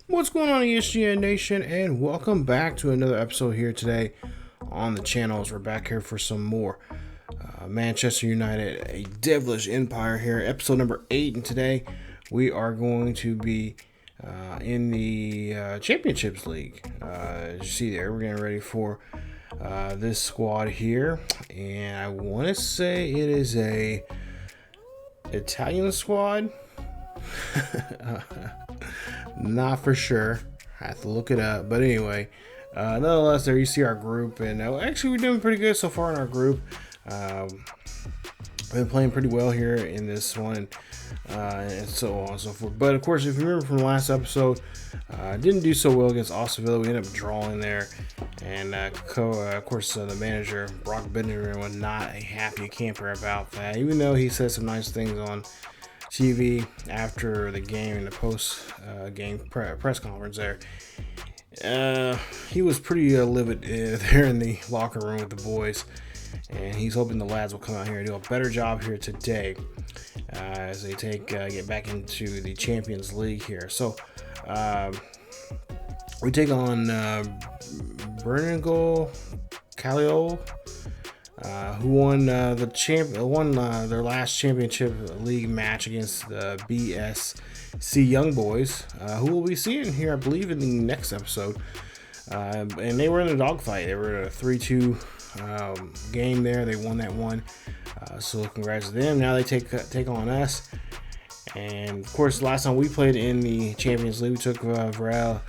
What's going on, ESGN Nation, and welcome back to another episode here today on the channel. As we're back here for some more Manchester United, a devilish empire here, episode number 8, and today we are going to be in the Championships League. As you see there, we're getting ready for this squad here, and I want to say it is a Italian squad. Not for sure. I have to look it up. But anyway, nonetheless, there you see our group. And actually, we're doing pretty good so far in our group. Been playing pretty well here in this one. And so on and so forth. But of course, if you remember from the last episode, didn't do so well against Aston Villa. We ended up drawing there. And of course, the manager, Brock Bender, was not a happy camper about that. Even though he said some nice things on TV after the game in the post game press conference there. He was pretty livid there in the locker room with the boys, and he's hoping the lads will come out here and do a better job here today as they get back into the Champions League here. So we take on Bergamo Calcio, who won their last championship league match against the BSC Young Boys, who we'll be seeing here, I believe, in the next episode. And they were in a dogfight. They were in a 3-2 game there. They won that one. So congrats to them. Now they take on us. And of course, last time we played in the Champions League, we took Villarreal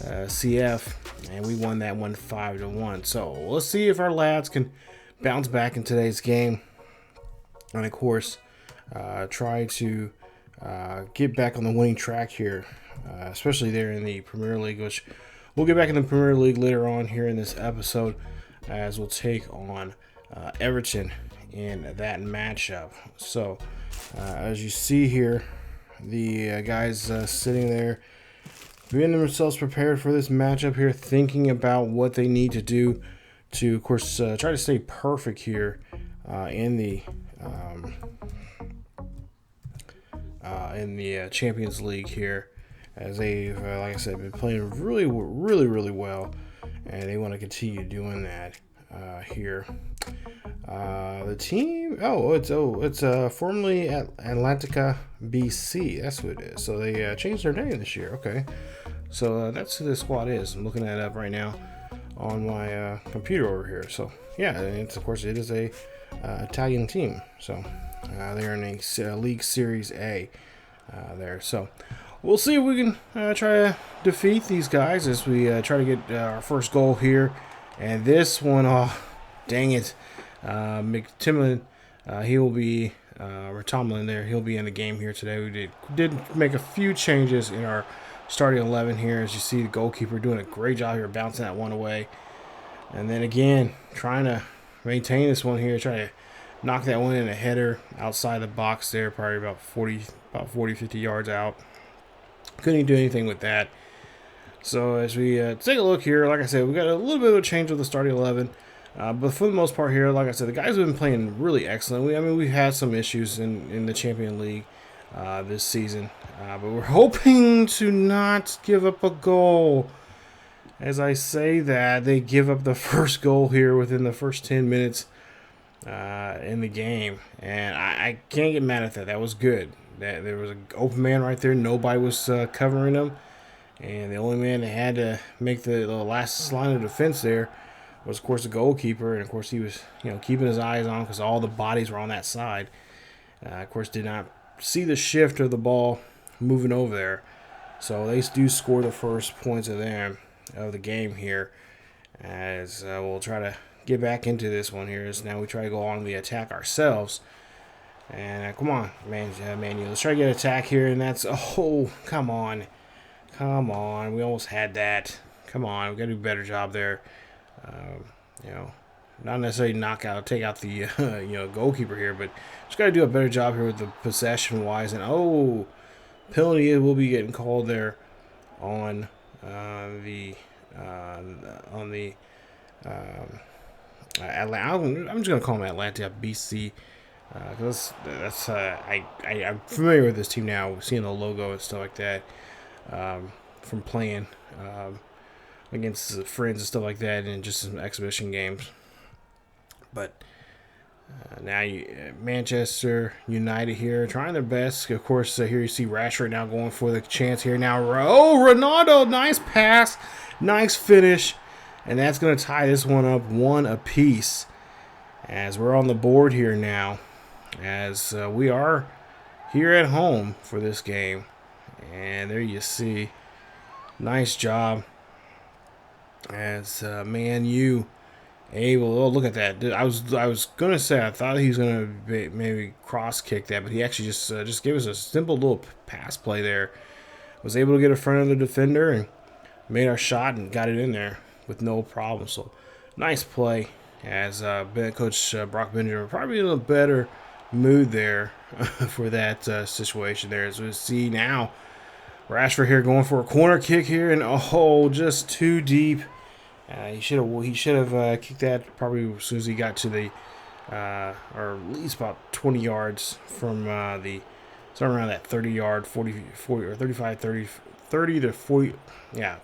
CF, and we won that one 5-1. So let's see if our lads can bounce back in today's game, and of course try to get back on the winning track here, especially there in the Premier League, which we'll get back in the Premier League later on here in this episode, as we'll take on Everton in that matchup. So as you see here, the guys sitting there getting themselves prepared for this matchup here, thinking about what they need to do to, of course, try to stay perfect here in the Champions League here, as they've, like I said, been playing really well, and they want to continue doing that here. The team, it's formerly Atlantica BC. That's what it is. So they changed their name this year. Okay, so that's who the squad is. I'm looking that up right now on my computer over here. So yeah, it's, of course, it is a Italian team. So they're in a League Series A there. So we'll see if we can try to defeat these guys as we try to get our first goal here. And this one, oh dang it, McTimlin, he will be Tomlin there. He'll be in the game here today. We did make a few changes in our starting 11 here. As you see, the goalkeeper doing a great job here, bouncing that one away. And then again, trying to maintain this one here, trying to knock that one in a header outside the box there, probably about 40-50 yards out. Couldn't do anything with that. So as we take a look here, like I said, we got a little bit of a change with the starting 11. But for the most part here, like I said, the guys have been playing really excellent. We've had some issues in the Champions League this season. But we're hoping to not give up a goal. As I say that, they give up the first goal here within the first 10 minutes in the game. And I can't get mad at that. That was good. There was an open man right there. Nobody was covering him. And the only man that had to make the last line of defense there was, of course, the goalkeeper. And, of course, he was keeping his eyes on, because all the bodies were on that side. Of course, did not see the shift of the ball moving over there. So they do score the first points of the game here, as we'll try to get back into this one here. As now we try to go on the attack ourselves. And come on, man, let's try to get an attack here. And that's, come on. We almost had that. Come on, we got to do a better job there. Not necessarily take out the goalkeeper here, but just got to do a better job here with the possession wise. And penalty will be getting called there on the I'm just gonna call them Atlanta BC, because I'm familiar with this team now, seeing the logo and stuff like that. from playing against friends and stuff like that, and just some exhibition games. But now Manchester United here trying their best. Of course, here you see Rashford now going for the chance here now. Oh, Ronaldo, nice pass, nice finish, and that's going to tie this one up 1 apiece. As we're on the board here now, as we are here at home for this game. And there you see, nice job as Man U able. Oh, look at that! I was gonna say I thought he was gonna maybe cross kick that, but he actually just gave us a simple little pass play there. Was able to get in front of the defender and made our shot and got it in there with no problem. So nice play. As Coach Brock Benjamin probably in a better mood there for that situation there. As we see now, Rashford here going for a corner kick here, and oh, just too deep. He should have kicked that probably as soon as he got to the or at least about 20 yards from the somewhere around that 30-yard, 40 or 35, 30 to 40, yeah,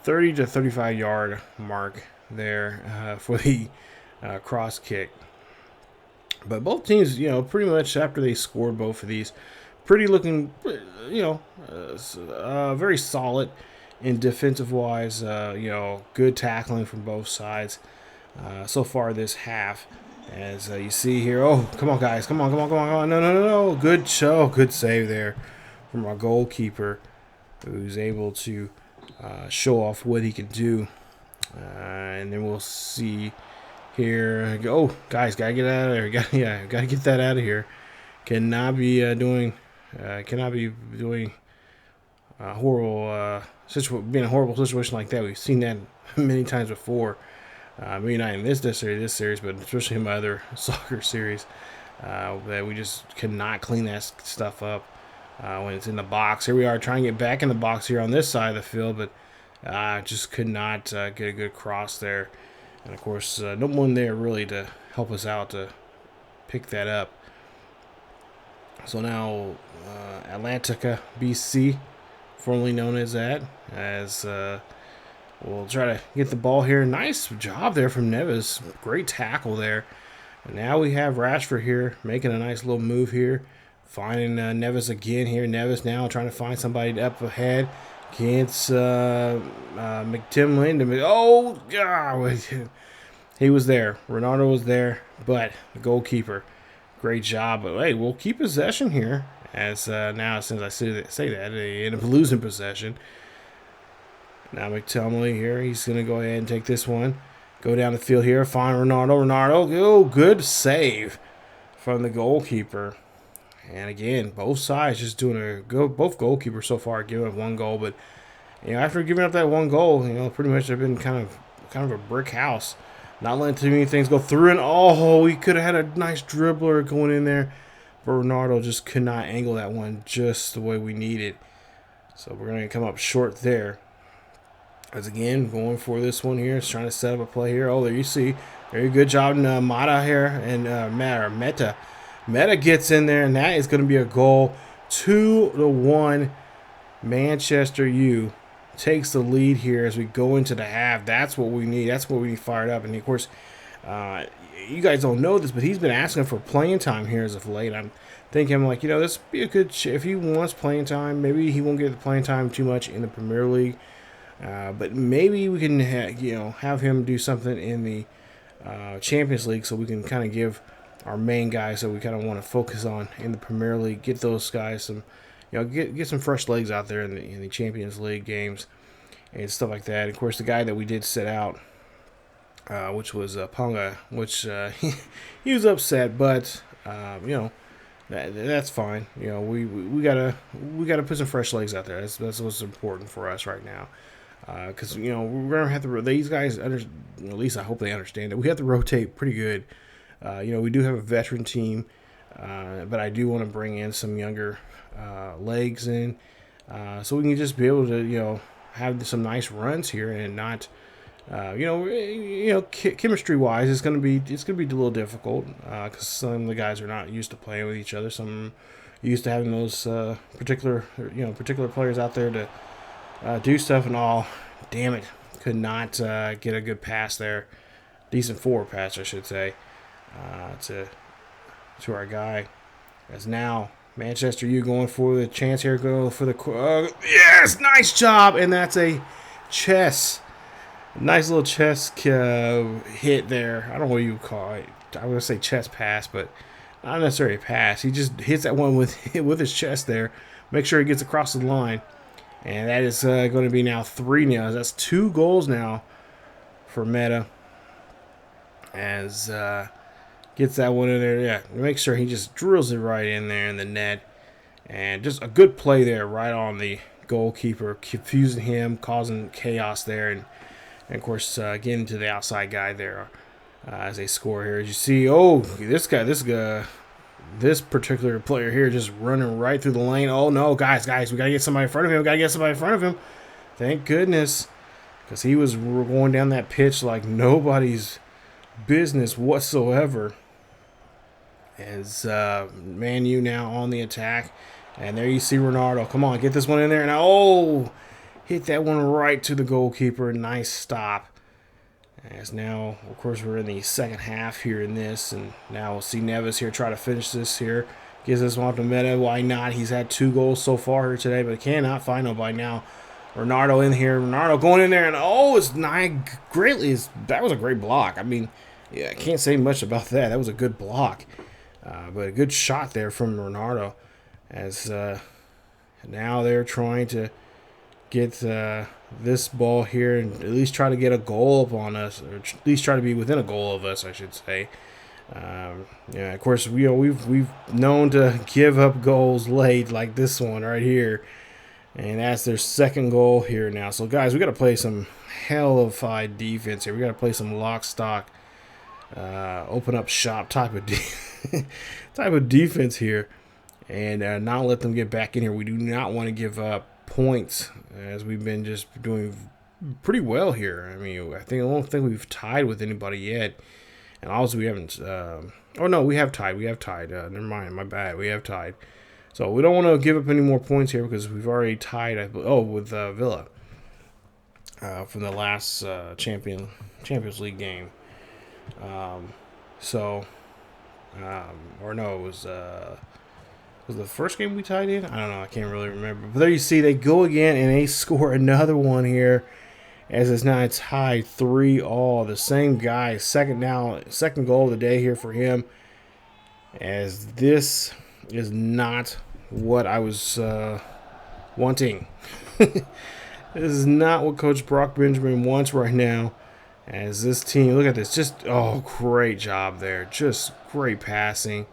30 to 35-yard mark there for the cross kick. But both teams, pretty much after they scored both of these, pretty looking, very solid in defensive wise. Good tackling from both sides so far this half. As you see here, oh, come on, guys, come on, no, good show, good save there from our goalkeeper, who's able to show off what he can do. And then we'll see here. Oh, guys, gotta get out of there. Gotta get that out of here. Cannot be doing horrible being a horrible situation like that. We've seen that many times before. Maybe not in this series, but especially in my other soccer series, that we just cannot clean that stuff up when it's in the box. Here we are trying to get back in the box here on this side of the field, but just could not get a good cross there. And, of course, no one there really to help us out to pick that up. So now Atlantica BC, formerly known as that, as we'll try to get the ball here. Nice job there from Neves. Great tackle there. And now we have Rashford here making a nice little move here. Finding Neves again here. Neves now trying to find somebody up ahead. Against McTimlin. Oh, God. He was there. Ronaldo was there. But the goalkeeper, great job. But, hey, we'll keep possession here. As now, since I say that, they end up losing possession. Now McTimlin here. He's going to go ahead and take this one. Go down the field here. Find Ronaldo. Oh, good save from the goalkeeper. And again, both sides just doing both goalkeepers so far giving up 1 goal, but after giving up that 1 goal, pretty much they've been kind of a brick house, not letting too many things go through. And oh, we could have had a nice dribbler going in there, but Ronaldo just could not angle that one just the way we needed. So we're going to come up short there. As again, going for this one here, is trying to set up a play here. Oh, there you see, very good job, Mata here and Meta. Meta gets in there, and that is going to be a goal. 2-1. Manchester U takes the lead here as we go into the half. That's what we need. That's what we need fired up. And, of course, you guys don't know this, but he's been asking for playing time here as of late. I'm thinking, like, this would be a good if he wants playing time. Maybe he won't get the playing time too much in the Premier League. But maybe we can, have him do something in the Champions League so we can kind of give our main guys that we kind of want to focus on in the Premier League, get those guys some, get some fresh legs out there in the Champions League games and stuff like that. Of course, the guy that we did set out, which was Ponga, which he was upset, but that's fine. We gotta put some fresh legs out there. That's what's important for us right now. Because we're gonna have to. These guys, at least I hope they understand it. We have to rotate pretty good. We do have a veteran team, but I do want to bring in some younger legs in, so we can just be able to have some nice runs here and not, chemistry wise, it's gonna be a little difficult because some of the guys are not used to playing with each other. Some used to having those particular players out there to do stuff and all. Damn it. Could not get a good pass there. Decent forward pass, I should say, to our guy. As now Manchester U going for the chance here. Go for the yes, nice job, and that's a chess. Nice little chess hit there. I don't know what you would call it. I was gonna say chest pass, but not necessarily a pass. He just hits that one with his chest there. Make sure he gets across the line, and that is going to be now 3-0. That's 2 goals now for Meta. As gets that one in there. Yeah, make sure he just drills it right in there in the net. And just a good play there right on the goalkeeper, confusing him, causing chaos there. And of course, getting to the outside guy there as they score here. As you see, this particular player here just running right through the lane. Oh, no, guys, we got to get somebody in front of him. Thank goodness, because he was going down that pitch like nobody's business whatsoever. As Man U now on the attack, and there you see Ronaldo. Come on, get this one in there, and hit that one right to the goalkeeper. Nice stop. As now, of course, we're in the second half here in this, and now we'll see Neves here try to finish this here. Gives this one up to Meta. Why not? He's had 2 goals so far here today, but cannot find nobody now. Ronaldo in here. Ronaldo going in there, and it's not greatly. That was a great block. I mean, yeah, I can't say much about that. That was a good block. But a good shot there from Ronaldo. As now they're trying to get this ball here and at least try to get a goal upon us, or at least try to be within a goal of us, I should say. Of course, we've known to give up goals late, like this one right here. And that's their second goal here now. So, guys, we got to play some hellified defense here. We got to play some lock, stock, open up shop type of defense here, and not let them get back in here. We do not want to give up points, as we've been just doing pretty well here. I mean, I don't think we've tied with anybody yet, and also we haven't. We have tied. Never mind, my bad. We have tied. So we don't want to give up any more points here because we've already tied. With Villa from the last Champions League game. Was the first game we tied in? I don't know. I can't really remember. But there you see, they go again and they score another one here, as it's now tied 3-3. The same guy, second goal of the day here for him. As this is not what I was wanting. This is not what Coach Brock Benjamin wants right now. As this team, look at this, just great job there, just great passing,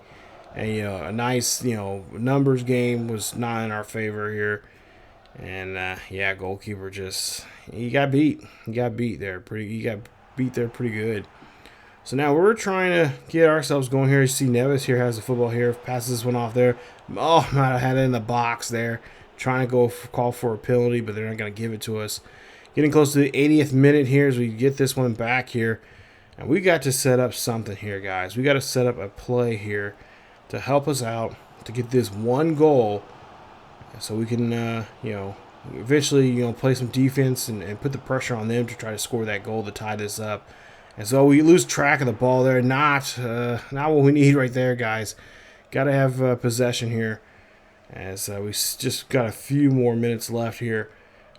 and a nice numbers game was not in our favor here, and goalkeeper he got beat there pretty good. So now we're trying to get ourselves going here. You see Neves here has the football here, passes this one off there. Might have had it in the box there, trying to call for a penalty, but they're not going to give it to us. Getting close to the 80th minute here as we get this one back here. And we got to set up something here, guys. We got to set up a play here to help us out to get this one goal, so we can, eventually, play some defense and put the pressure on them to try to score that goal to tie this up. And so we lose track of the ball there. Not what we need right there, guys. Got to have possession here, as we just got a few more minutes left here.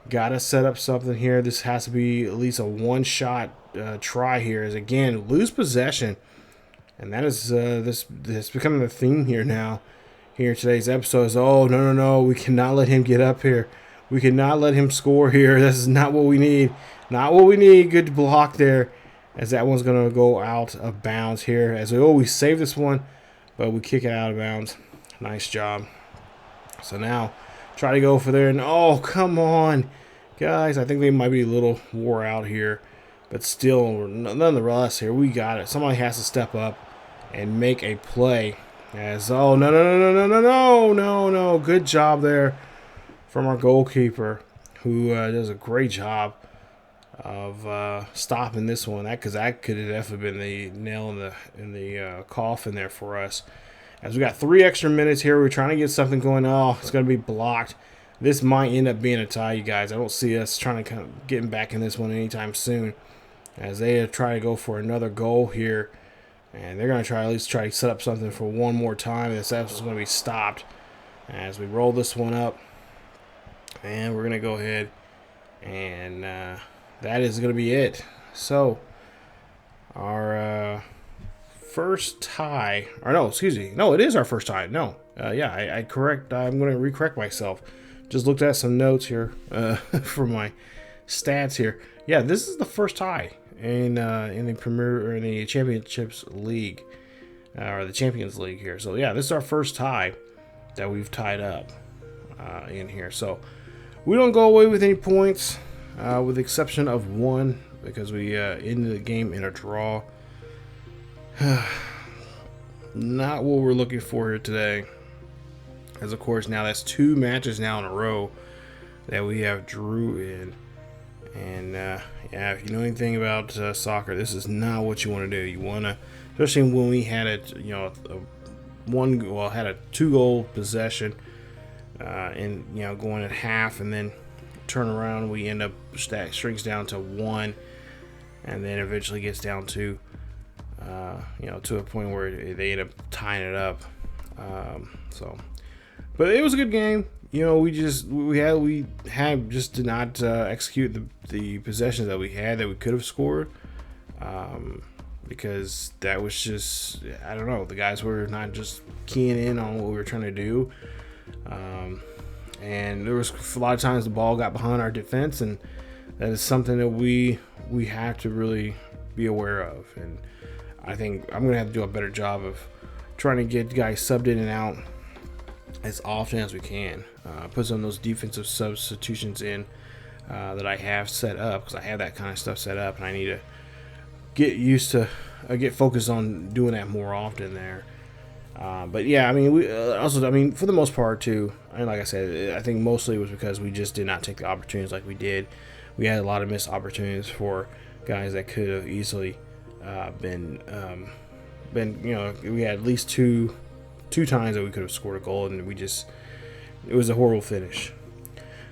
Got to set up something here. This has to be at least a one-shot try here. As again, lose possession, and that is this becoming the theme here now. Here in today's episode is no, we cannot let him get up here. We cannot let him score here. This is not what we need. Not what we need. Good block there, as that one's going to go out of bounds here. As we save this one, but we kick it out of bounds. Nice job. So now try to go for there, and come on, guys. I think they might be a little wore out here, but still, nonetheless, here we got it. Somebody has to step up and make a play. As no. Good job there from our goalkeeper, who does a great job of stopping this one. Because that could have definitely been the nail in the coffin there for us. As we got 3 extra minutes here, we're trying to get something going. It's going to be blocked. this might end up being a tie, you guys. I don't see us trying to kind of getting back in this one anytime soon, as they try to go for another goal here, and they're going to try at least try to set up something for one more time. This is going to be stopped as we roll this one up, and we're going to go ahead and that is going to be it. So our first tie, or no, excuse me, no, it is our first tie. No, yeah, I'm going to recorrect myself. Just looked at some notes here for my stats here. Yeah, this is the first tie in the Premier or in the Championships League, or the Champions League here. So yeah, this is our first tie that we've tied up in here. So we don't go away with any points, with the exception of one, because we ended the game in a draw. Not what we're looking for here today. As of course now that's 2 matches now in a row that we have drew in. And yeah, if you know anything about soccer, this is not what you want to do. You want to, especially when we had had a 2-goal possession, and going at half, and then turn around, we end up shrinks down to 1, and then eventually gets down to to a point where they end up tying it up. But it was a good game. We did not execute the possessions that we had that we could have scored, because that was just, I don't know, the guys were not just keying in on what we were trying to do, and there was a lot of times the ball got behind our defense, and that is something that we have to really be aware of. And I think I'm going to have to do a better job of trying to get guys subbed in and out as often as we can. Put some of those defensive substitutions in that I have set up, because I have that kind of stuff set up, and I need to get focused on doing that more often there. But yeah, I mean, for the most part too, and like I said, I think mostly it was because we just did not take the opportunities like we did. We had a lot of missed opportunities for guys that could have easily been. We had at least two times that we could have scored a goal, and it was a horrible finish.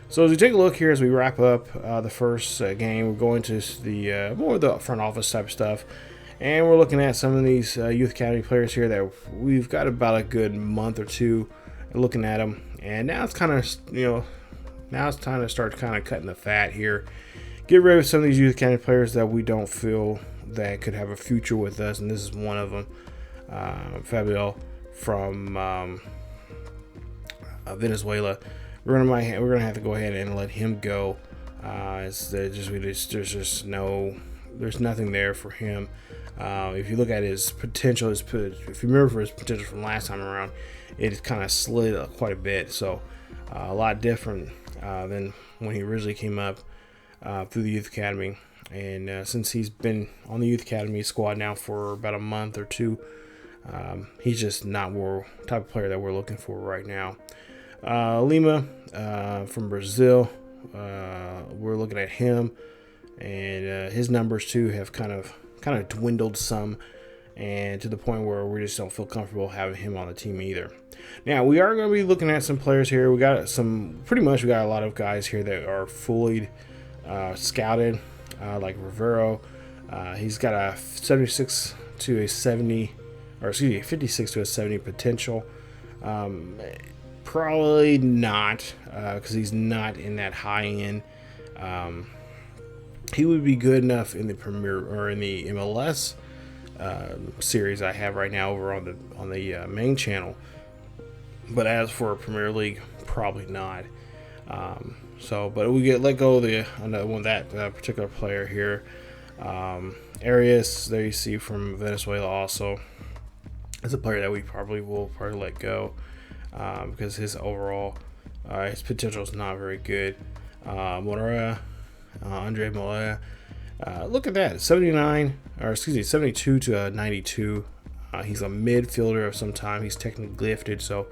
So as we take a look here, as we wrap up the first game, we're going to the more of the front office type stuff, and we're looking at some of these youth academy players here that we've got about a good month or two looking at them, and now it's kind of now it's time to start kind of cutting the fat here, get rid of some of these youth academy players that we don't feel that could have a future with us, and this is one of them, Fabio from Venezuela. We're gonna have to go ahead and let him go. There's nothing there for him. If you look at his potential, if you remember his potential from last time around, it kind of slid quite a bit. So a lot different than when he originally came up through the youth academy. And since he's been on the youth academy squad now for about a month or two, he's just not the type of player that we're looking for right now. Lima from Brazil, we're looking at him, and his numbers too have kind of dwindled some, and to the point where we just don't feel comfortable having him on the team either. Now we are going to be looking at some players here. We got a lot of guys here that are fully scouted, like Rivero. He's got a 56 to a 70 potential. Probably not, because he's not in that high end. He would be good enough in the Premier or in the MLS series I have right now over on the main channel, but as for a Premier League, probably not. But we let go of another one, that particular player here. Arias, there you see, from Venezuela also. That's a player that we will let go, because his overall his potential is not very good. Andre Morea, look at that, 72 to 92. He's a midfielder of some time. He's technically gifted, so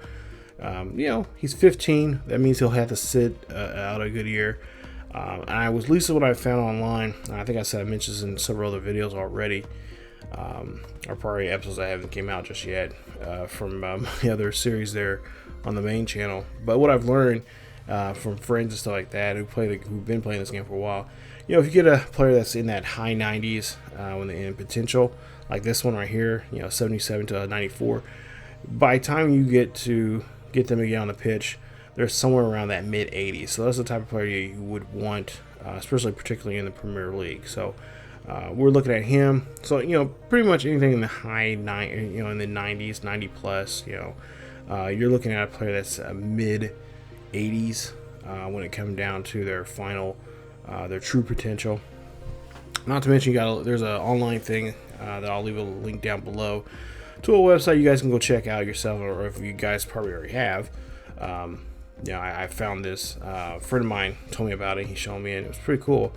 he's 15. That means he'll have to sit out a good year. And I was, at least what I found online, I think I mentioned this in several other videos already, or probably episodes that haven't came out just yet, from the other series there on the main channel. But what I've learned from friends and stuff like that who've been playing this game for a while. You know, if you get a player that's in that high 90s in potential, like this one right here, you know, 77 to 94, by the time you get them to get on the pitch, they're somewhere around that mid 80s. So that's the type of player you would want, especially particularly in the Premier League. So we're looking at him. So, you know, pretty much anything in the high in the 90s, 90 plus, you know, you're looking at a player that's mid 80s when it comes down to their final, their true potential. Not to mention, there's an online thing that I'll leave a link down below to a website you guys can go check out yourself, or if you guys probably already have. I found this. A friend of mine told me about it. He showed me, and it was pretty cool.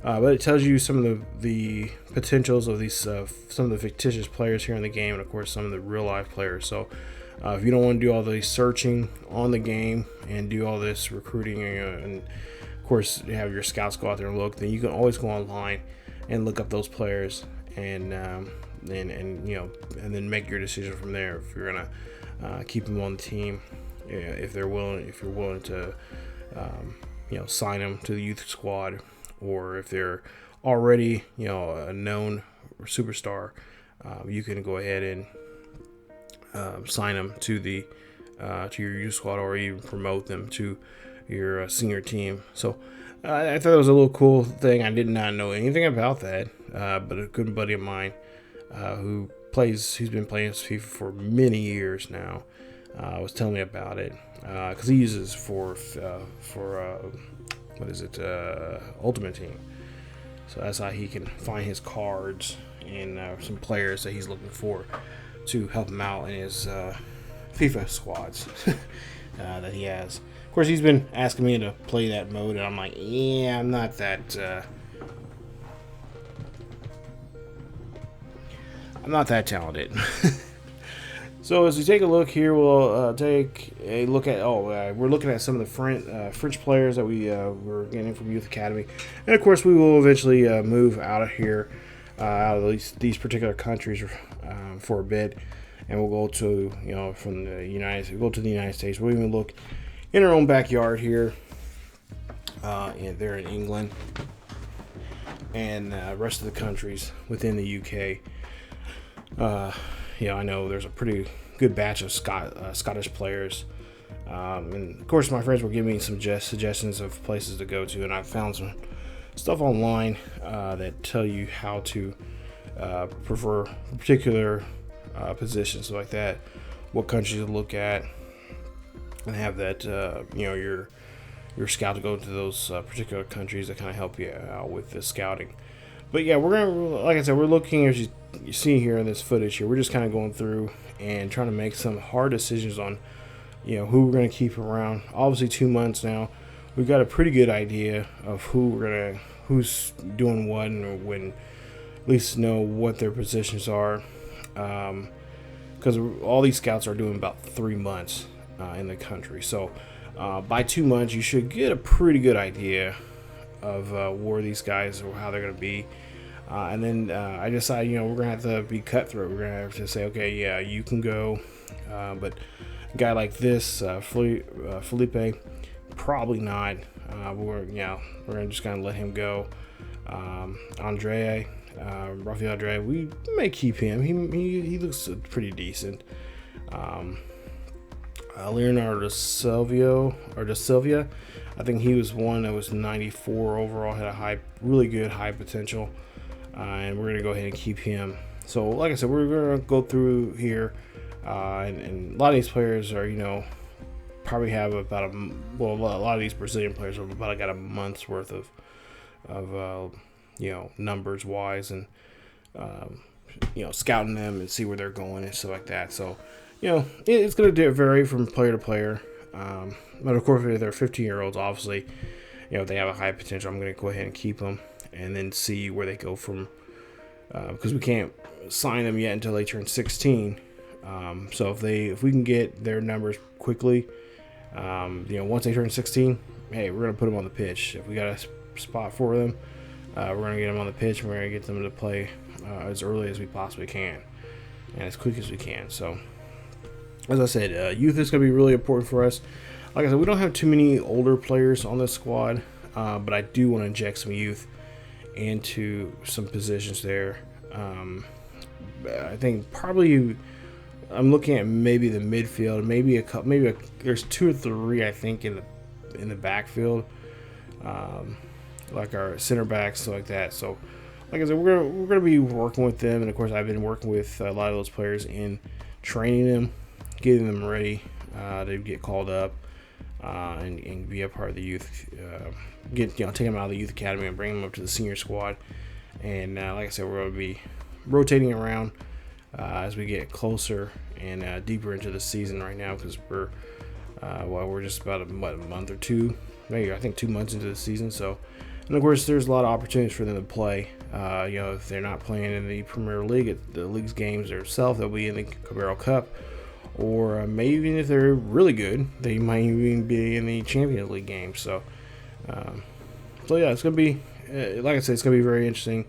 But it tells you some of the potentials of these, some of the fictitious players here in the game, and of course some of the real life players. So if you don't want to do all the searching on the game and do all this recruiting, and of course you have your scouts go out there and look, then you can always go online and look up those players and then make your decision from there if you're gonna keep them on the team, if you're willing to sign them to the youth squad, or if they're already a known superstar, you can go ahead and sign them to your youth squad, or even promote them to your senior team. So I thought it was a little cool thing. I did not know anything about that, but a good buddy of mine who's been playing FIFA for many years now, was telling me about it, because he uses for Ultimate Team. So that's how he can find his cards and some players that he's looking for to help him out in his FIFA squads that he has. Of course, he's been asking me to play that mode, and I'm like, yeah, I'm not talented. So as we take a look here, we'll take a look at, we're looking at some of the French players that we're getting from Youth Academy. And of course, we will eventually move out of here, out of these particular countries for a bit. And we'll go to, we'll go to the United States. We'll even look in our own backyard here, and there in England, and rest of the countries within the UK. I know there's a pretty good batch of Scottish players, and of course my friends were giving me some suggestions of places to go to, and I found some stuff online that tell you how to prefer particular positions like that, what countries to look at, and have that your scout to go to those particular countries that kind of help you out with the scouting. But yeah, we're gonna, like I said, we're looking, as you see here in this footage here, we're just kind of going through and trying to make some hard decisions on, who we're gonna keep around. Obviously, 2 months now, we've got a pretty good idea of who's doing what, and when, at least know what their positions are, because all these scouts are doing about 3 months in the country. So by 2 months, you should get a pretty good idea of where these guys, or how they're going to be, and then I decided, we're going to have to be cutthroat. We're going to have to say, okay, yeah, you can go, but a guy like this, Felipe, probably not. We're going to just kind of let him go. Rafael Andre, we may keep him. He looks pretty decent. Leonardo da Silva, I think he was one that was 94 overall, had a really good high potential, and we're going to go ahead and keep him. So like I said, we're going to go through here, and a lot of these players are, probably have about a lot of these Brazilian players have about got a month's worth of numbers wise, and scouting them and see where they're going and stuff like that. So it's going to vary from player to player. But of course, if they're 15-year-olds, obviously, if they have a high potential, I'm going to go ahead and keep them, and then see where they go from, because we can't sign them yet until they turn 16. So if we can get their numbers quickly, once they turn 16, hey, we're going to put them on the pitch. If we got a spot for them, we're going to get them on the pitch, and we're going to get them to play as early as we possibly can, and as quick as we can. So as I said, youth is going to be really important for us. like I said, we don't have too many older players on this squad, but I do want to inject some youth into some positions there. I think probably I'm looking at maybe the midfield, maybe a couple, there's 2 or 3 I think in the backfield, like our center backs, stuff like that. So, like I said, we're gonna be working with them, and of course, I've been working with a lot of those players in training them, getting them ready to get called up and be a part of the youth. Take them out of the youth academy and bring them up to the senior squad. And like I said, we're gonna be rotating around as we get closer and deeper into the season right now, because we're just about a month or 2, maybe I think 2 months into the season. So, and of course, there's a lot of opportunities for them to play. If they're not playing in the Premier League, at the league's games themselves, they'll be in the Carabao Cup, or maybe even if they're really good, they might even be in the Champions League games. So yeah, it's gonna be like I said, it's gonna be very interesting,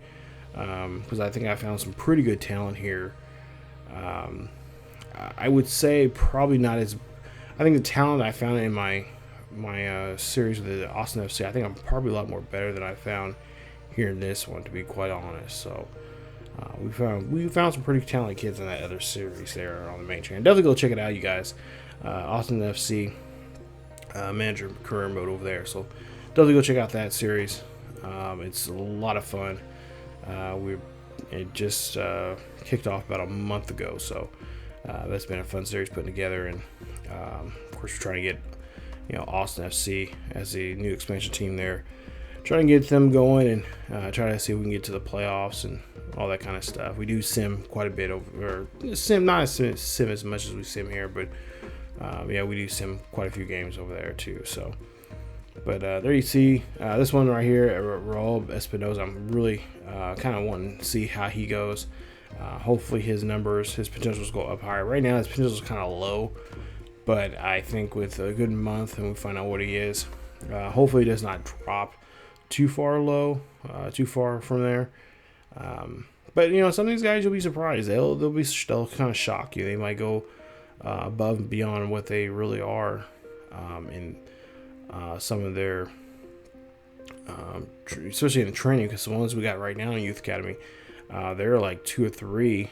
because I think I found some pretty good talent here. I would say probably not as. I think the talent I found in my series with the Austin FC, I think I'm probably a lot more better than I found here in this one, to be quite honest. So we found some pretty talented kids in that other series there on the main channel. Definitely go check it out, you guys. Austin FC manager career mode over there. So definitely go check out that series. It's a lot of fun. It just kicked off about a month ago, so that's been a fun series putting together. And of course, we're trying to get Austin FC as the new expansion team there, trying to get them going and try to see if we can get to the playoffs and all that kind of stuff. We do sim quite a bit not sim as much as we sim here, but we do sim quite a few games over there too. So, but there you see this one right here, Raul Espinosa. I'm really kind of wanting to see how he goes. Hopefully his potentials go up higher. Right now his potential is kind of low, but I think with a good month and we find out what he is, hopefully he does not drop too far from there. But some of these guys, you'll be surprised. They'll kind of shock you. They might go above and beyond what they really are in some of their, especially in the training. Because the ones we got right now in Youth Academy, they're like 2 or 3.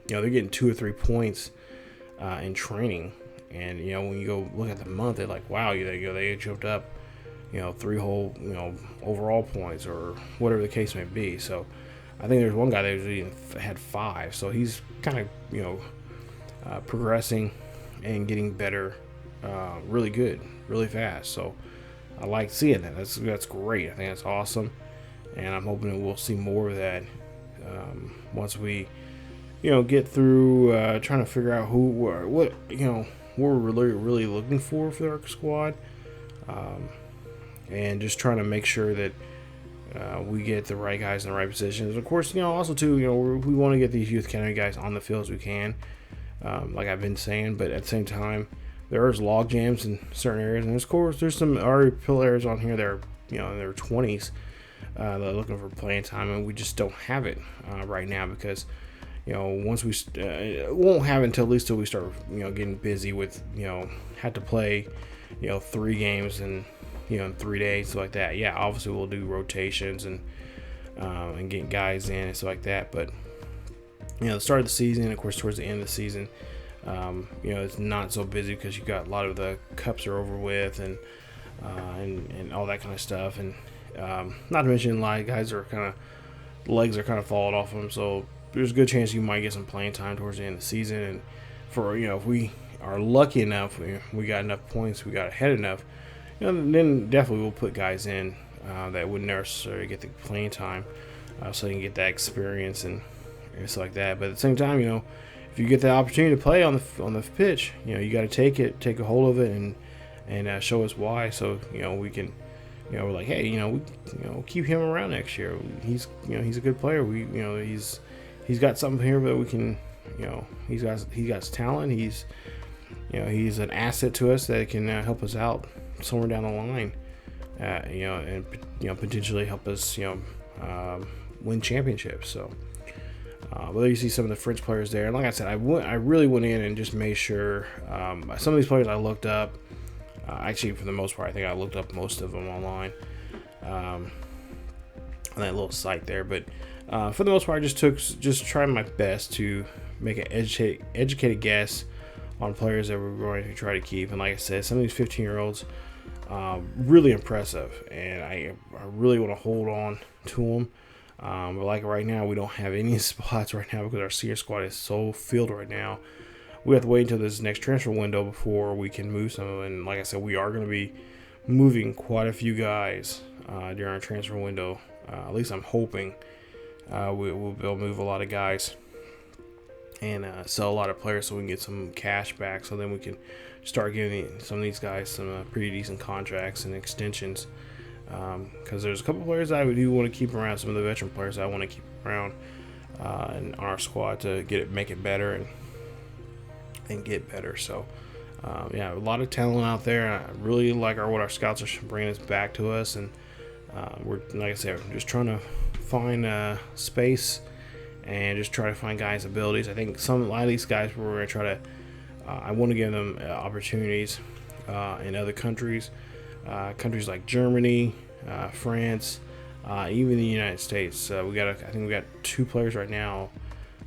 They're getting 2 or 3 points in training, and when you go look at the month, they're like, wow, they jumped up 3 whole overall points or whatever the case may be. So I think there's one guy that even had 5, so he's kind of progressing and getting better, really good, really fast. So I like seeing that. That's great. I think that's awesome, and I'm hoping that we'll see more of that once we get through trying to figure out what we're really looking for our squad, and just trying to make sure that we get the right guys in the right positions. Of course, also too, we want to get these youth academy guys on the field as we can, like I've been saying. But at the same time, there's log jams in certain areas, and of course, there's some already players on here that are in their 20s that are looking for playing time, and we just don't have it right now because once we won't have it until at least till we start getting busy with had to play 3 games in 3 days, stuff like that. Yeah, obviously we'll do rotations and getting guys in and stuff like that. But the start of the season, of course, towards the end of the season, it's not so busy because you got a lot of the cups are over with and all that kind of stuff. And not to mention, a lot of guys are legs are kind of falling off them, so there's a good chance you might get some playing time towards the end of the season. And for if we are lucky enough, we got enough points, we got ahead enough, then definitely we'll put guys in that wouldn't necessarily get the playing time, so they can get that experience and stuff like that. But at the same time, if you get the opportunity to play on the pitch, you got to take a hold of it and show us why, so we can. We're like, hey, we keep him around next year. He's a good player. He's got something here that we can, he's got talent. He's an asset to us that can help us out somewhere down the line, and potentially help us, win championships. So, whether you see some of the French players there, and like I said, I really went in and just made sure some of these players I looked up. Actually, for the most part, I think I looked up most of them online on that little site there. But for the most part, I just tried my best to make an educated guess on players that we're going to try to keep. And like I said, some of these 15-year-olds, really impressive, and I really want to hold on to them. But like right now, we don't have any spots right now because our senior squad is so filled right now. We have to wait until this next transfer window before we can move some of them. And like I said, we are going to be moving quite a few guys during our transfer window. At least I'm hoping we'll be able to move a lot of guys and sell a lot of players so we can get some cash back, so then we can start giving some of these guys some pretty decent contracts and extensions. Because there's a couple players I do want to keep around, some of the veteran players I want to keep around on our squad to make it better and get better. So yeah, a lot of talent out there. I really like what our scouts are bringing us back to us, and we're, like I said, just trying to find space and just try to find guys' abilities. I think a lot of these guys we're going to try to I want to give them opportunities in other countries like Germany, France, even the United States. I think we got 2 players right now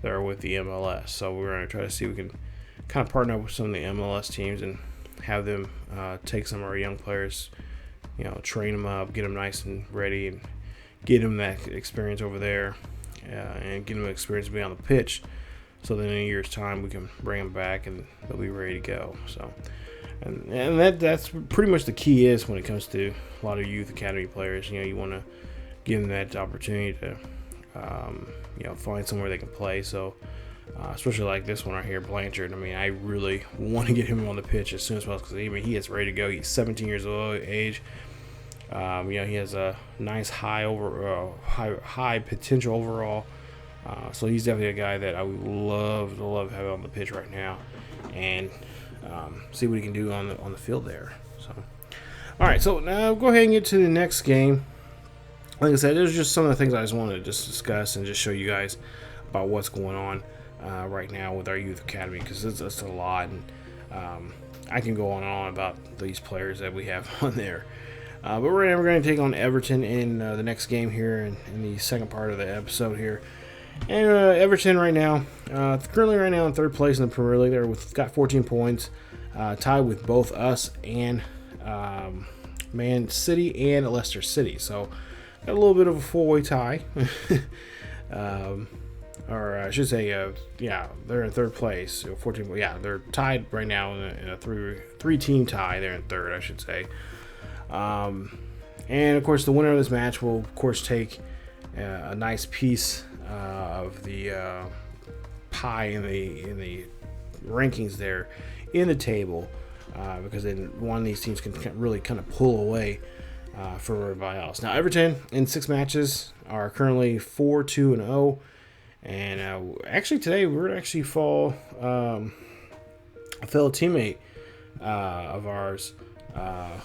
that are with the MLS, so we're going to try to see if we can kind of partner up with some of the MLS teams and have them take some of our young players, train them up, get them nice and ready, and get them that experience over there, and get them experience to be on the pitch, so then in a year's time we can bring them back and they'll be ready to go. So, and that's pretty much the key is when it comes to a lot of youth academy players. You want to give them that opportunity to find somewhere they can play. So especially like this one right here, Blanchard. I mean, I really want to get him on the pitch as soon as possible because he is ready to go. He's 17 years of age. He has a nice high potential overall. So he's definitely a guy that I would love to have on the pitch right now, and see what he can do on the field there. So, all right. So now go ahead and get to the next game. Like I said, there's just some of the things I just wanted to just discuss and just show you guys about what's going on right now with our youth academy, because it's a lot, and I can go on and on about these players that we have on there. But we're going to take on Everton in the next game here in the second part of the episode here. And Everton right now, currently right now in third place in the Premier League. Got 14 points, tied with both us and Man City and Leicester City. So got a little bit of a four-way tie. Or I should say, they're in third place. 14. Yeah, they're tied right now in a three-team tie. They're in third, I should say. And of course, the winner of this match will, of course, take a nice piece of the pie in the rankings there in the table, because then one of these teams can really kind of pull away from everybody else. Now, Everton in 6 matches are currently 4-2-0, and actually today we're going to actually fall a fellow teammate of ours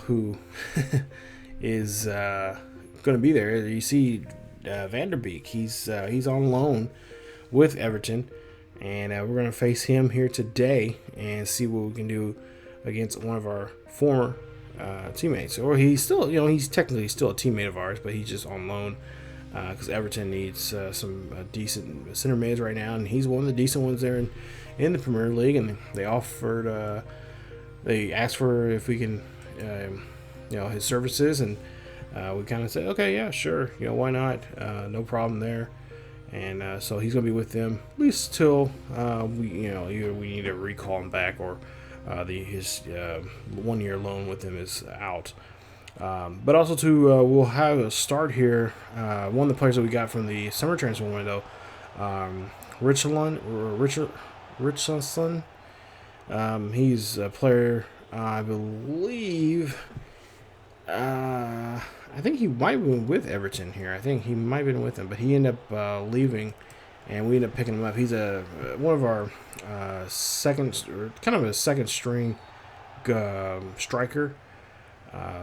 who is going to be there. You see Vanderbeek. He's on loan with Everton, and we're going to face him here today and see what we can do against one of our former teammates. Or he's still, he's technically still a teammate of ours, but he's just on loan because Everton needs some decent center mids right now, and he's one of the decent ones there in the Premier League. And they offered, they asked for if we can, his services, and we kind of said, okay, yeah, sure, why not? No problem there. And so he's gonna be with them at least till either we need to recall him back, or his 1 year loan with him is out. But also we'll have a start here. One of the players that we got from the summer transfer window, Richardson. He's a player, I believe. I think he might have been with Everton here. I think he might have been with them, but he ended up leaving, and we ended up picking him up. He's one of our second string striker.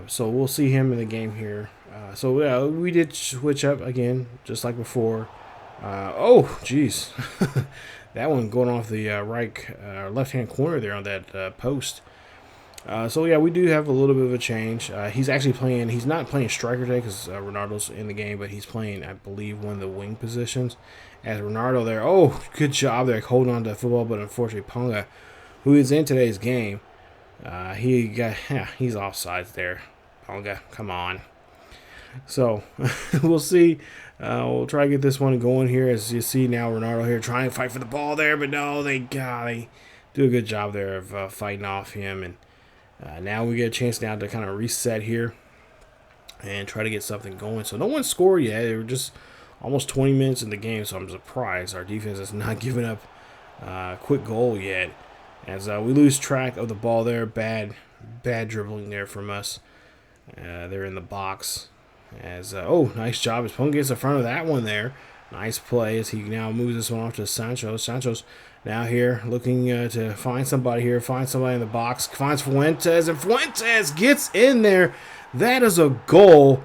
So we'll see him in the game here. So we did switch up again, just like before. Oh, geez. That one going off the left-hand corner there on that post. So yeah, we do have a little bit of a change. He's actually playing. He's not playing striker today because Ronaldo's in the game, but he's playing, I believe, one of the wing positions. As Ronaldo there, oh, good job there, holding on to the football, but unfortunately, Ponga, who is in today's game, he's offsides there. Ponga, come on. So we'll see. We'll try to get this one going here. As you see now, Ronaldo here trying to fight for the ball there, but no, they do a good job there of fighting off him. And now we get a chance now to kind of reset here and try to get something going. So no one scored yet. They were just almost 20 minutes in the game, so I'm surprised our defense has not given up a quick goal yet. As we lose track of the ball there, bad dribbling there from us. They're in the box. As nice job as Pong gets in front of that one there. Nice play as he now moves this one off to Sancho. Sancho's now here looking to find somebody here. Find somebody in the box. Finds Fuentes, and Fuentes gets in there. That is a goal.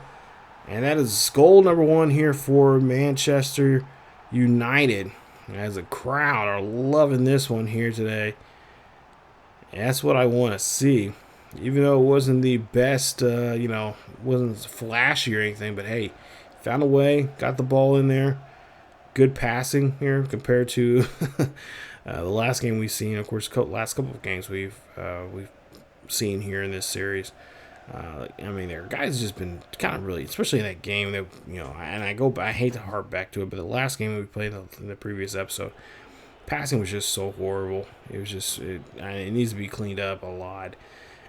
And that is goal number 1 here for Manchester United. As a crowd are loving this one here today. And that's what I want to see. Even though it wasn't the best, wasn't flashy or anything. But hey, found a way, got the ball in there. Good passing here compared to the last game we've seen. Of course, last couple of games we've seen here in this series. Their guys just been kind of really, especially in that game. That and I hate to harp back to it, but the last game we played in the previous episode, passing was just so horrible. It was just it needs to be cleaned up a lot.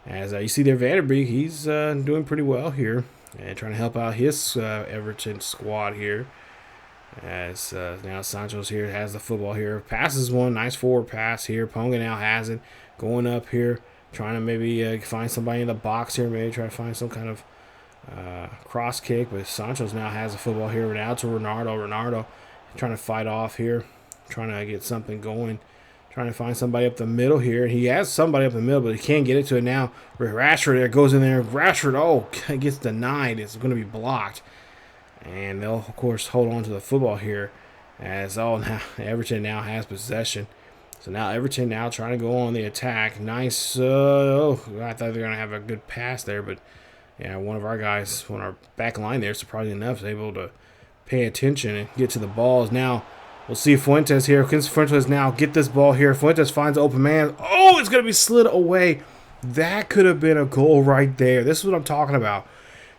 As you see there, Vanderbeek, he's doing pretty well here and trying to help out his Everton squad here. As now Sancho's here, has the football here, passes one, nice forward pass here. Ponga now has it, going up here, trying to maybe find somebody in the box here, maybe try to find some kind of cross kick. But Sancho's now has the football here, now to Ronaldo. Ronaldo trying to fight off here, trying to get something going, trying to find somebody up the middle here. He has somebody up the middle, but he can't get it to it now. Rashford there goes in there. Rashford, gets denied. It's going to be blocked. And they'll, of course, hold on to the football here. As now Everton now has possession. So now Everton now trying to go on the attack. Nice. I thought they were going to have a good pass there. But, yeah, one of our guys on our back line there, surprisingly enough, is able to pay attention and get to the balls. Now we'll see Fuentes here. Can Fuentes now get this ball here? Fuentes finds an open man. Oh, it's going to be slid away. That could have been a goal right there. This is what I'm talking about.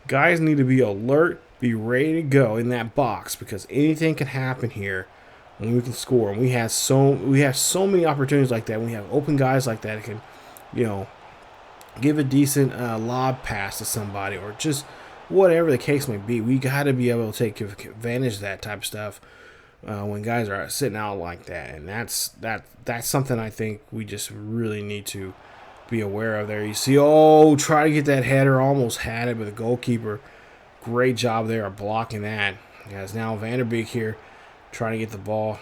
Guys need to be alert, be ready to go in that box, because anything can happen here when we can score. And we have so many opportunities like that. When we have open guys like that can, give a decent lob pass to somebody, or just whatever the case may be. We got to be able to take advantage of that type of stuff when guys are sitting out like that. And that's something I think we just really need to be aware of there. You see, try to get that header, almost had it, but the goalkeeper, great job there of blocking that. As now Vanderbeek here trying to get the ball,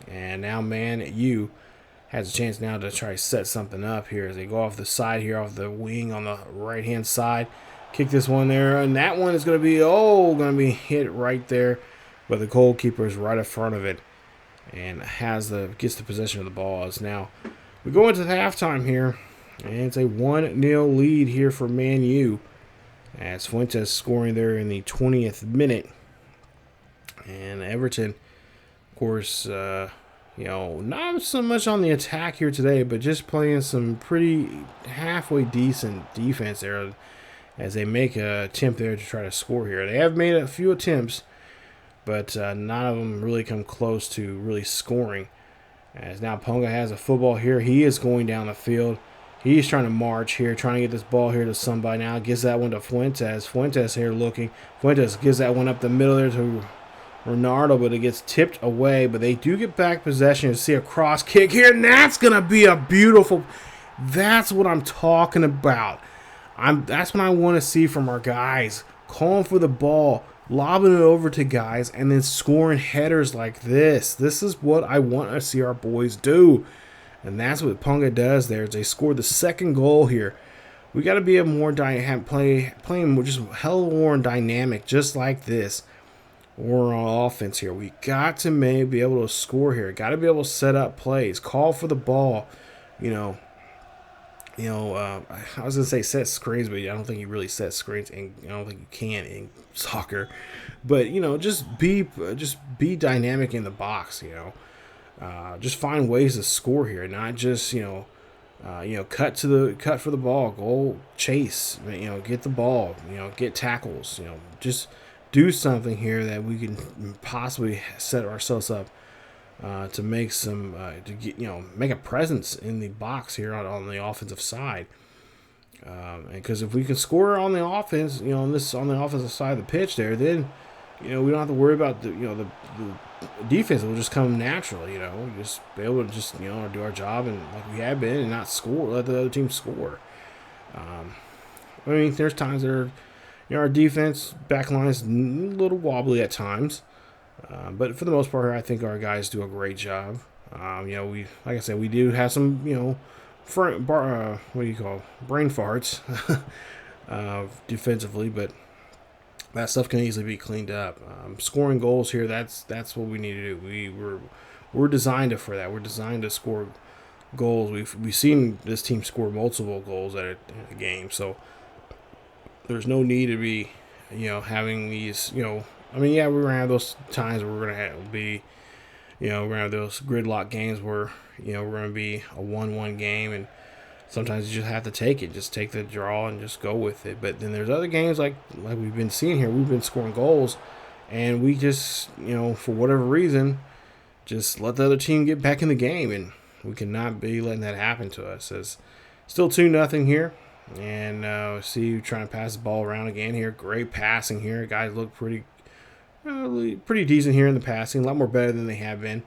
and now Man U has a chance now to try to set something up here as they go off the side here, off the wing on the right hand side. Kick this one there, and that one is going to be hit right there, but the goalkeeper is right in front of it and gets the possession of the ball. As now we go into the halftime here, and it's a 1-0 lead here for Man U. As Fuentes scoring there in the 20th minute. And Everton, of course, not so much on the attack here today, but just playing some pretty halfway decent defense there as they make an attempt there to try to score here. They have made a few attempts, but none of them really come close to really scoring. As now Ponga has a football here. He is going down the field. He's trying to march here, trying to get this ball here to somebody now. Gives that one to Fuentes. Fuentes here looking. Fuentes gives that one up the middle there to Ronaldo, but it gets tipped away. But they do get back possession. You see a cross kick here, and that's going to be a beautiful... That's what I'm talking about. That's what I want to see from our guys. Calling for the ball, lobbing it over to guys, and then scoring headers like this. This is what I want to see our boys do. And that's what Ponga does there. They scored the second goal here. We got to be a more playing just hell more dynamic, just like this. We're on offense here. We got to maybe be able to score here. Got to be able to set up plays, call for the ball. I was gonna say set screens, but I don't think you really set screens, and I don't think you can in soccer. But just be dynamic in the box. Just find ways to score here, not just cut for the ball, goal chase. Get the ball. Get tackles. Just do something here that we can possibly set ourselves up to make to get make a presence in the box here on the offensive side. Because if we can score on the offense, on the offensive side of the pitch there, then we don't have to worry about the defense. It will just come naturally. Just be able to just do our job and like we have been and not score, let the other team score. I mean, there's times that our defense back line is a little wobbly at times. But for the most part, I think our guys do a great job. We like I said, we do have some brain farts defensively, but that stuff can easily be cleaned up. Scoring goals here, that's what we need to do. We're designed for that. We're designed to score goals. We've seen this team score multiple goals at a game, so there's no need to be having these I mean, yeah, we're gonna have those times where we're gonna have those gridlock games where we're gonna be a 1-1 game, and sometimes you just have to take it, just take the draw and just go with it. But then there's other games like we've been seeing here, we've been scoring goals, and we just for whatever reason, just let the other team get back in the game, and we cannot be letting that happen to us. It's still 2-0 here. And see you trying to pass the ball around again here. Great passing here. Guys look pretty decent here in the passing. A lot more better than they have been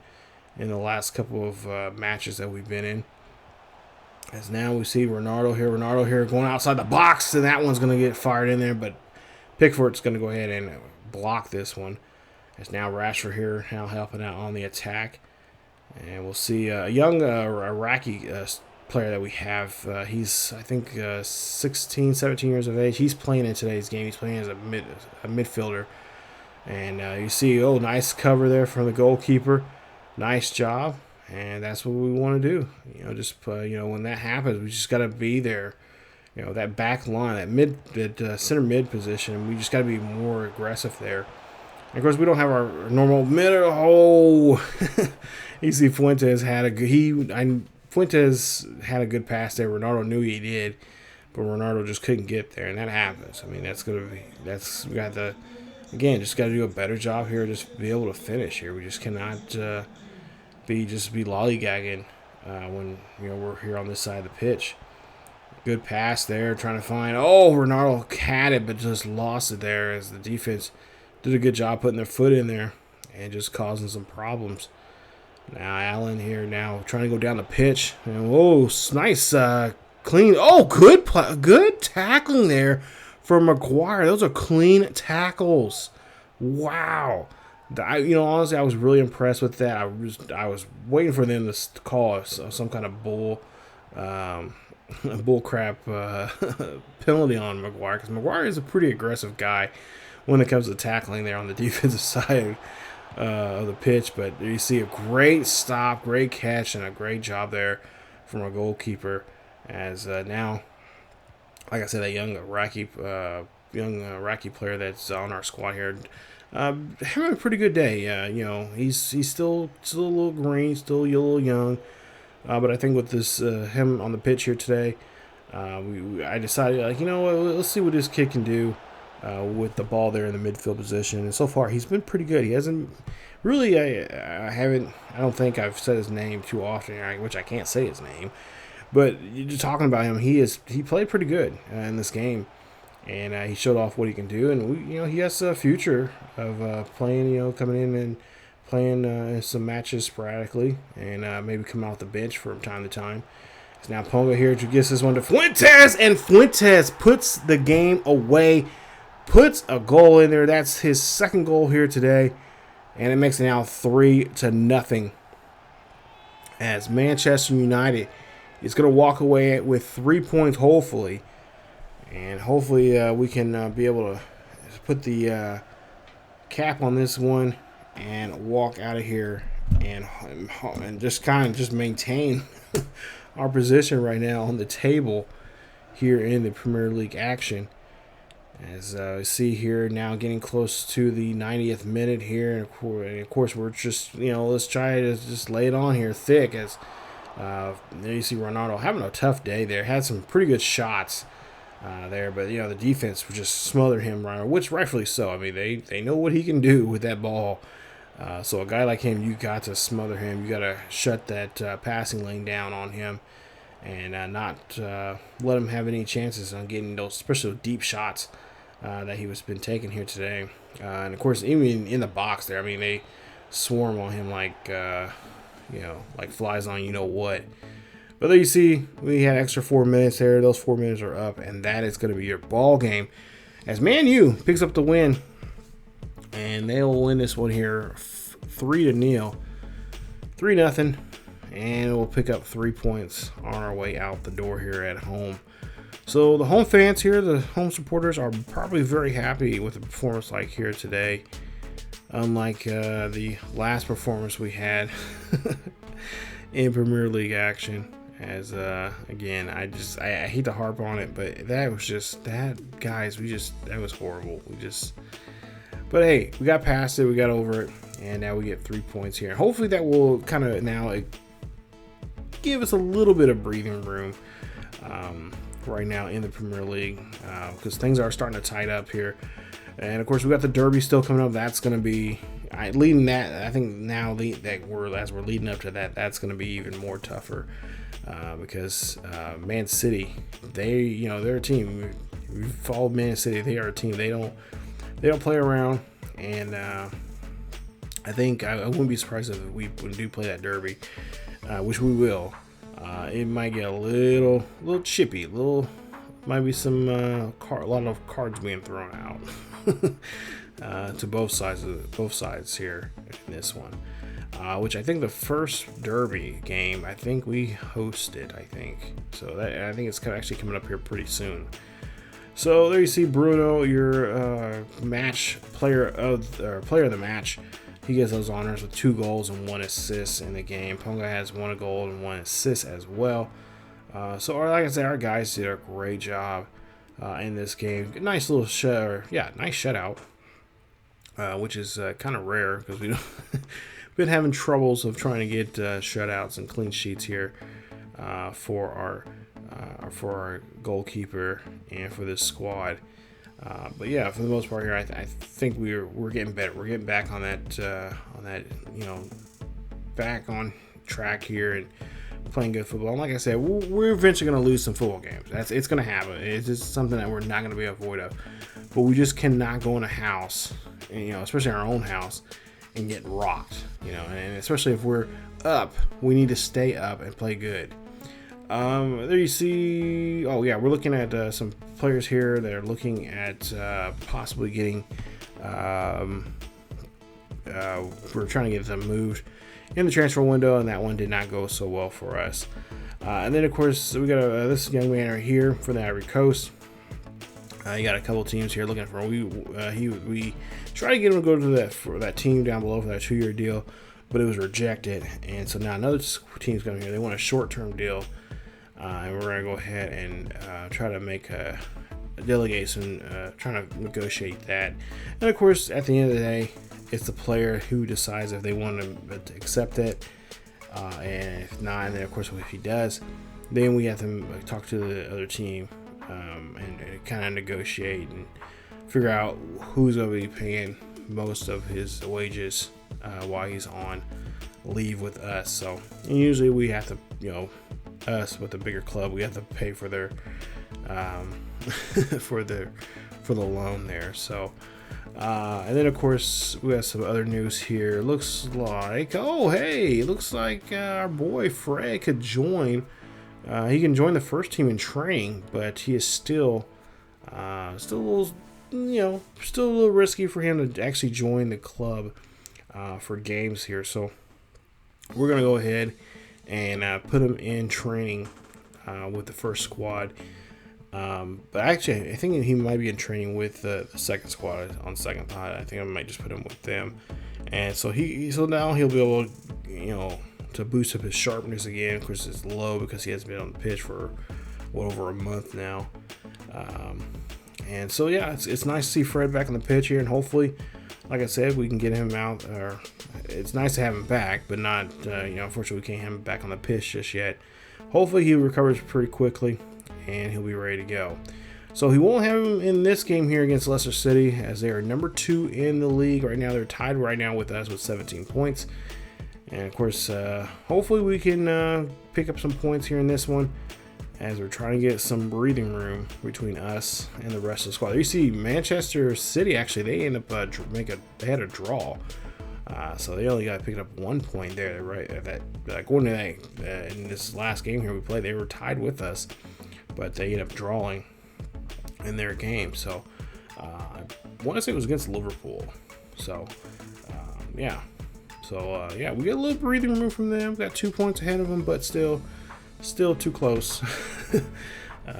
in the last couple of matches that we've been in. As now we see Ronaldo here going outside the box, and that one's going to get fired in there. But Pickford's going to go ahead and block this one. As now Rashford here now helping out on the attack. And we'll see a young Iraqi player that we have. He's, I think, 16, 17 years of age. He's playing in today's game. He's playing as a midfielder. And you see, nice cover there from the goalkeeper. Nice job. And that's what we want to do. When that happens, we just got to be there. That back line, that center mid position, we just got to be more aggressive there. And of course, we don't have our normal middle. You see Fuentes had a good pass there. Ronaldo knew he did, but Ronaldo just couldn't get there, and that happens. I mean, we got to, again, just got to do a better job here, just be able to finish here. We just cannot be lollygagging when we're here on this side of the pitch. Good pass there, trying to find. Ronaldo had it, but just lost it there as the defense did a good job putting their foot in there and just causing some problems. Now Allen here now trying to go down the pitch. And nice clean. Good tackling there from Maguire. Those are clean tackles. Wow. Honestly, I was really impressed with that. I was waiting for them to call some kind of bull crap penalty on Maguire, because Maguire is a pretty aggressive guy when it comes to tackling there on the defensive side of the pitch. But you see a great stop, great catch, and a great job there from our goalkeeper. As now, like I said, that young Iraqi player that's on our squad here, having a pretty good day. He's still a little green, still a little young, but I think with this him on the pitch here today, I decided let's see what this kid can do. With the ball there in the midfield position, and so far he's been pretty good. He hasn't really. I don't think I've said his name too often, which I can't say his name. But you're talking about him. He played pretty good in this game, and he showed off what he can do. And he has a future of playing. Coming in and playing some matches sporadically, and maybe come off the bench from time to time. It's now Ponga here to get this one to Fuentes, and Fuentes puts the game away. Puts a goal in there. That's his second goal here today. And it makes it now 3-0. As Manchester United is going to walk away with 3 points, hopefully. And hopefully we can be able to put the cap on this one and walk out of here and just maintain our position right now on the table here in the Premier League action. As we see here now getting close to the 90th minute here. And of course we're just, let's try to just lay it on here thick. As there you see Ronaldo having a tough day there. Had some pretty good shots there. But, the defense would just smother him, which rightfully so. I mean, they know what he can do with that ball. So a guy like him, you got to smother him. You got to shut that passing lane down on him. And not let him have any chances on getting those, especially deep shots that he was been taking here today. And of course, even in the box there, I mean, they swarm on him like like flies on what. But there you see, we had extra 4 minutes there. Those 4 minutes are up, and that is going to be your ball game. As Man U picks up the win, and they'll win this one here 3-0, 3-0. And we'll pick up 3 points on our way out the door here at home. So the home fans here, the home supporters, are probably very happy with the performance like here today. Unlike the last performance we had in Premier League action. As again, I hate to harp on it, but that was just that was horrible. But hey, we got past it, we got over it, and now we get 3 points here. Hopefully that will kind of now give us a little bit of breathing room right now in the Premier League, because things are starting to tighten up here. And of course, we got the Derby still coming up. That's going to be leading that. I think now as we're leading up to that, that's going to be even more tougher because Man City, they're a team. We've followed Man City. They are a team. They don't play around, and I think I wouldn't be surprised if we do play that Derby. Which we will. It might get a little chippy. Might be some a lot of cards being thrown out to both sides here in this one. Which I think the first Derby game, I think we hosted. I think it's actually coming up here pretty soon. So there you see Bruno, your player of the match. He gets those honors with 2 goals and 1 assist in the game. Ponga has 1 goal and 1 assist as well. So like I said, our guys did a great job in this game. Nice little nice shutout, which is kind of rare because we've been having troubles of trying to get shutouts and clean sheets here for our goalkeeper and for this squad. But yeah, for the most part here, I think we're getting better. We're getting back on that back on track here and playing good football. And like I said, we're eventually going to lose some football games. It's going to happen. It's just something that we're not going to be avoid of. But we just cannot go in a house, and, especially our own house, and get rocked. And especially if we're up, we need to stay up and play good. There you see. Oh yeah, we're looking at some players here that are looking at possibly getting. We're trying to get them moved in the transfer window, and that one did not go so well for us. And then of course we got this young man right here for the Ivory Coast. You got a couple teams here looking for him. We tried to get him to go to that team down below for that 2-year deal, but it was rejected. And so now another team's coming here. They want a short-term deal. And we're going to go ahead and try to make a delegation, trying to negotiate that. And of course, at the end of the day, it's the player who decides if they want to accept it. And if not, and then of course, if he does, then we have to talk to the other team and kind of negotiate and figure out who's going to be paying most of his wages while he's on leave with us. So usually we have to, us with a bigger club, we have to pay for their for the loan there. So and then of course we have some other news here. Looks like our boy Fred could join. He can join the first team in training, but he is still a little risky for him to actually join the club for games here. So we're gonna go ahead and put him in training with the first squad. But actually, I think he might be in training with the second squad on second thought. I think I might just put him with them. And so so now he'll be able to, to boost up his sharpness again. Of course, it's low because he hasn't been on the pitch for over a month now. And so, yeah, it's nice to see Fred back on the pitch here. And hopefully, like I said, we can get him out. It's nice to have him back, but not, unfortunately, we can't have him back on the pitch just yet. Hopefully, he recovers pretty quickly and he'll be ready to go. So he won't have him in this game here against Leicester City, as they are number 2 in the league right now. They're tied right now with us with 17 points. And of course, hopefully we can pick up some points here in this one, as we're trying to get some breathing room between us and the rest of the squad. You see Manchester City, actually, they end up they had a draw. So they only got picked up 1 point there, right? According to that, in this last game here we played, they were tied with us, but they ended up drawing in their game. So I want to say it was against Liverpool. So yeah. So yeah, we get a little breathing room from them. We got 2 points ahead of them, but still too close.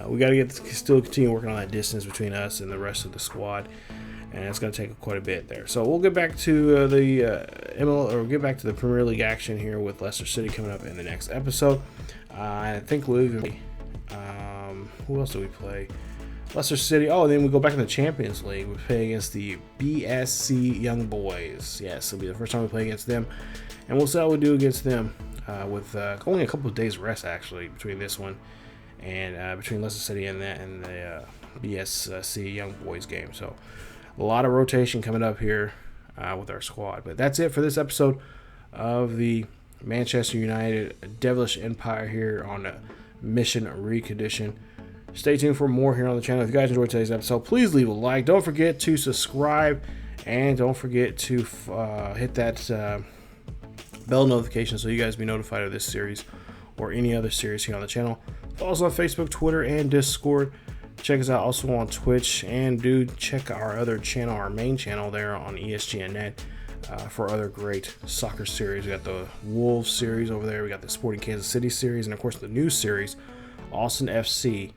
We got to still continue working on that distance between us and the rest of the squad, and it's going to take quite a bit there. So we'll get back to get back to the Premier League action here with Leicester City coming up in the next episode. I think we'll even who else do we play? Leicester City. Oh, and then we go back in the Champions League. We play against the BSC Young Boys. Yes, it'll be the first time we play against them, and we'll see how we do against them. With only a couple of days rest actually between this one and between Leicester City and the BSC Young Boys game. So a lot of rotation coming up here with our squad. But that's it for this episode of the Manchester United Devilish Empire here on Mission Recondition. Stay tuned for more here on the channel. If you guys enjoyed today's episode, please leave a like. Don't forget to subscribe, and don't forget to hit that bell notification so you guys be notified of this series or any other series here on the channel. Follow us on Facebook, Twitter, and Discord. Check us out also on Twitch, and do check our other channel, our main channel there on ESGNet for other great soccer series. We got the Wolves series over there. We got the Sporting Kansas City series, and of course the new series, Austin FC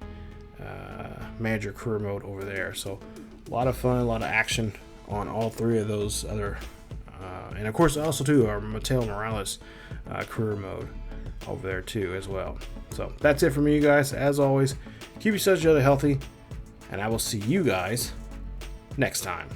Manager Career Mode over there. So a lot of fun, a lot of action on all three of those other. And of course, also too, our Mateo Morales career mode over there too as well. So that's it for me, you guys. As always, keep yourselves each other healthy, and I will see you guys next time.